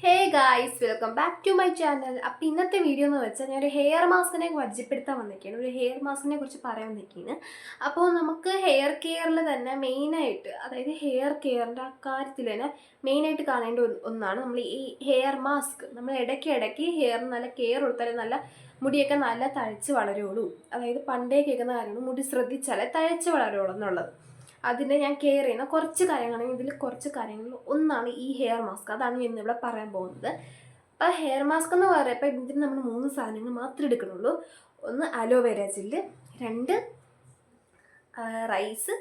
Hey guys, welcome back to my channel. അപ്പോൾ ഇന്നത്തെ video എന്ന് വെച്ചാൽ ഞാനൊരു ഹെയർ മാസ്കിനെ പരിചയപ്പെടുത്താൻ വന്നിരിക്കുകയാണ്. ഒരു ഹെയർ മാസ്കിനെ കുറിച്ച് പറയാൻ വന്നിരിക്കുകയാണ്. അപ്പോൾ നമുക്ക് ഹെയർ കെയറിൽ തന്നെ മെയിനായിട്ട്, അതായത് ഹെയർ കെയറിൻ്റെ ആ കാര്യത്തിൽ തന്നെ മെയിനായിട്ട് കാണേണ്ട ഒന്നാണ് നമ്മൾ ഈ ഹെയർ മാസ്ക്. നമ്മൾ ഇടയ്ക്കിടയ്ക്ക് ഹെയറിന് നല്ല കെയർ കൊടുത്താലേ നല്ല മുടിയൊക്കെ നല്ല തഴച്ച് വളരുള്ളൂ. അതായത് പണ്ടേ കേൾക്കുന്ന കാര്യമാണ്, മുടി ശ്രദ്ധിച്ചാലേ തഴച്ച് വളരുള്ളൂ എന്നുള്ളത്. അതിനെ ഞാൻ കെയർ ചെയ്യുന്ന കുറച്ച് കാര്യങ്ങളാണെങ്കിൽ ഇതിൽ കുറച്ച് കാര്യങ്ങൾ ഒന്നാണ് ഈ ഹെയർ മാസ്ക്. അതാണ് ഞാൻ ഇന്നിവിടെ പറയാൻ പോകുന്നത്. അപ്പോൾ ഹെയർ മാസ്ക് എന്ന് പറയുമ്പോൾ ഇതിന് നമ്മൾ 3 സാധനങ്ങൾ മാത്രമേ എടുക്കണുള്ളൂ. ഒന്ന് അലോവേര ജെല്ല്, 2 റൈസ്,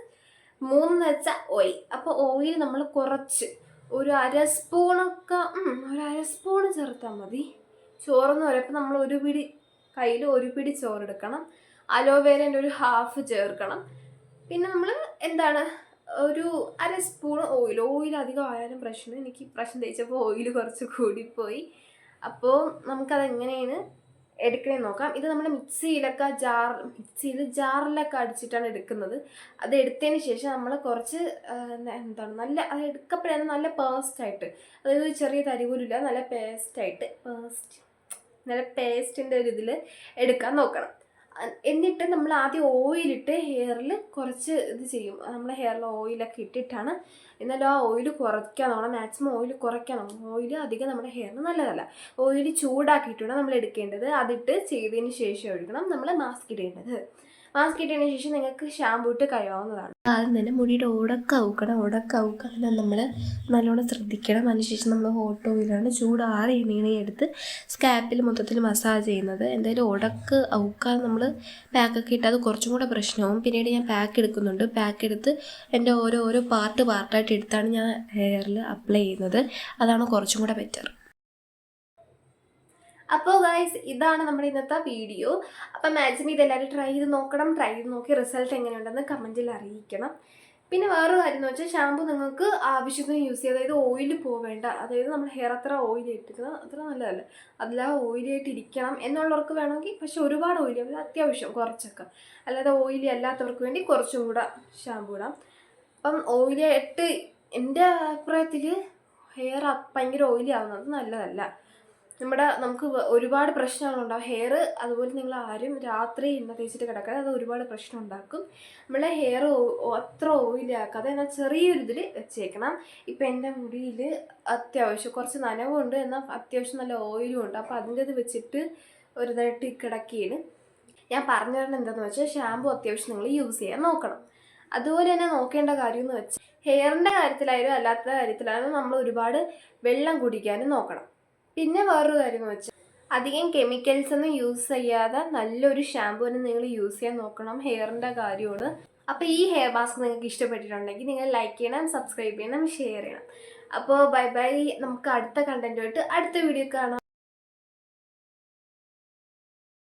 3 വെച്ചാൽ ഓയിൽ. അപ്പോൾ ഓയിൽ നമ്മൾ കുറച്ച് ഒരു അരസ്പൂണൊക്കെ ഒരു അരസ്പൂണ് ചേർത്താൽ മതി. ചോറെന്ന് പറയുമ്പോൾ നമ്മൾ കയ്യിൽ ഒരു പിടി ചോറെടുക്കണം. അലോവേരേൻ്റെ ഒരു ഹാഫ് ചേർക്കണം. പിന്നെ നമ്മൾ ഒരു അര സ്പൂൺ ഓയിൽ അധികം ആയാലും പ്രശ്നം. എനിക്ക് പ്രശ്നം തേച്ചപ്പോൾ ഓയിൽ കുറച്ച് കൂടിപ്പോയി. അപ്പോൾ നമുക്കതെങ്ങനെയാണ് എടുക്കണമെന്ന് നോക്കാം. ഇത് നമ്മൾ മിക്സിയിൽ ജാറിലൊക്കെ അടിച്ചിട്ടാണ് എടുക്കുന്നത്. അത് എടുത്തതിന് ശേഷം നമ്മൾ കുറച്ച് നല്ല അത് എടുക്കപ്പോഴാണ് നല്ല പേസ്റ്റായിട്ട്, അതായത് ചെറിയ തരി പോലും ഇല്ല, നല്ല പേസ്റ്റിൻ്റെ ഒരു ഇതിൽ എടുക്കാൻ നോക്കണം. എന്നിട്ട് നമ്മൾ ആദ്യം ഓയിലിട്ട് ഹെയറിൽ കുറച്ച് ഇത് ചെയ്യും. നമ്മൾ ഹെയറിൽ ഓയിലൊക്കെ ഇട്ടിട്ടാണ്. എന്നാലും ആ ഓയിൽ കുറയ്ക്കാൻ നോക്കണം, മാക്സിമം ഓയിൽ കുറയ്ക്കാൻ നോക്കണം. ഓയിൽ അധികം നമ്മുടെ ഹെയറിന് നല്ലതല്ല. ഓയിൽ ചൂടാക്കിയിട്ടാണ് നമ്മൾ എടുക്കേണ്ടത്. അതിട്ട് ചെയ്തതിന് ശേഷം എടുക്കണം നമ്മൾ മാസ്ക് ഇടേണ്ടത്. മാസ്ക് ഇട്ടതിന് ശേഷം നിങ്ങൾക്ക് ഷാമ്പൂ ഇട്ട് കഴിയാവുന്നതാണ്. ആദ്യം തന്നെ മുടിയുടെ ഉടക്ക ഔക്കാൻ നമ്മൾ നല്ലോണം ശ്രദ്ധിക്കണം. അതിനുശേഷം നമ്മൾ ഹോട്ട് ഓയിലാണ് ചൂടാറി എണ്ണയെടുത്ത് സ്കാപ്പിൽ മൊത്തത്തിൽ മസാജ് ചെയ്യുന്നത്. എന്തായാലും ഉടക്ക് ഔക്കാൻ നമ്മൾ പാക്കൊക്കെ ഇട്ട് അത് കുറച്ചും കൂടെ പ്രശ്നമാവും. പിന്നീട് ഞാൻ പാക്ക് എടുക്കുന്നുണ്ട്. പാക്ക് എടുത്ത് എൻ്റെ ഓരോ പാർട്ടായിട്ട് എടുത്താണ് ഞാൻ ഹെയറിൽ അപ്ലൈ ചെയ്യുന്നത്. അതാണ് കുറച്ചും കൂടെ ബെറ്റർ. അപ്പോൾ ഗൈസ്, ഇതാണ് നമ്മുടെ ഇന്നത്തെ വീഡിയോ. അപ്പം മാക്സിമം ഇതെല്ലാവരും ട്രൈ ചെയ്ത് നോക്കി റിസൾട്ട് എങ്ങനെയുണ്ടെന്ന് കമൻറ്റിൽ അറിയിക്കണം. പിന്നെ വേറൊരു കാര്യം എന്ന് വെച്ചാൽ, ഷാമ്പു നിങ്ങൾക്ക് ആവശ്യത്തിന് യൂസ് ചെയ്യുക. അതായത് ഓയിൽ പോവേണ്ട, അതായത് നമ്മൾ ഹെയർ അത്ര ഓയിൽ ഇട്ടിരിക്കുന്നത് അത്ര നല്ലതല്ല. അതിലാ ഓയിലായിട്ട് ഇരിക്കണം എന്നുള്ളവർക്ക് വേണമെങ്കിൽ, പക്ഷെ ഒരുപാട് ഓയിലി അല്ല, അത്യാവശ്യം കുറച്ചൊക്കെ. അല്ലാതെ ഓയിലി അല്ലാത്തവർക്ക് വേണ്ടി കുറച്ചും കൂടെ ഷാമ്പു ഇടാം. അപ്പം ഓയിലായിട്ട് എൻ്റെ അഭിപ്രായത്തിൽ ഹെയർ ഭയങ്കര ഓയിലി ആവുന്നത് നല്ലതല്ല. നമുക്ക് ഒരുപാട് പ്രശ്നങ്ങളുണ്ടാകും ഹെയർ. അതുപോലെ നിങ്ങൾ ആരും രാത്രി എണ്ണ തേച്ചിട്ട് കിടക്കാതെ, അത് ഒരുപാട് പ്രശ്നം ഉണ്ടാക്കും. നമ്മളെ ഹെയർ അത്ര ഓയിലി ആക്കാതെ എന്നാൽ ചെറിയൊരു ഇതിൽ വെച്ചേക്കണം. ഇപ്പം എൻ്റെ മുടിയിൽ അത്യാവശ്യം കുറച്ച് നനവുണ്ട്, എന്നാൽ അത്യാവശ്യം നല്ല ഓയിലും ഉണ്ട്. അപ്പോൾ അതിൻ്റെ ഇത് വെച്ചിട്ട് ഒരു ഇതായിട്ട് കിടക്കുകയാണ്. ഞാൻ പറഞ്ഞു തരുന്നത് എന്താണെന്ന് വെച്ചാൽ, ഷാമ്പു അത്യാവശ്യം നിങ്ങൾ യൂസ് ചെയ്യാൻ നോക്കണം. അതുപോലെ തന്നെ നോക്കേണ്ട കാര്യം എന്ന് വെച്ചാൽ, ഹെയറിൻ്റെ കാര്യത്തിലായാലും അല്ലാത്ത കാര്യത്തിലായാലും നമ്മൾ ഒരുപാട് വെള്ളം കുടിക്കാനും നോക്കണം. പിന്നെ വേറൊരു കാര്യം എന്ന് വെച്ചാൽ, അധികം കെമിക്കൽസ് ഒന്നും യൂസ് ചെയ്യാതെ നല്ലൊരു ഷാമ്പു തന്നെ നിങ്ങൾ യൂസ് ചെയ്യാൻ നോക്കണം. ഹെയറിൻ്റെ കാര്യമാണ്. അപ്പോൾ ഈ ഹെയർ മാസ്ക് നിങ്ങൾക്ക് ഇഷ്ടപ്പെട്ടിട്ടുണ്ടെങ്കിൽ നിങ്ങൾ ലൈക്ക് ചെയ്യണം, സബ്സ്ക്രൈബ് ചെയ്യണം, ഷെയർ ചെയ്യണം. അപ്പോൾ ബൈ. നമുക്ക് അടുത്ത കണ്ടന്റുമായിട്ട് അടുത്ത വീഡിയോ കാണാം.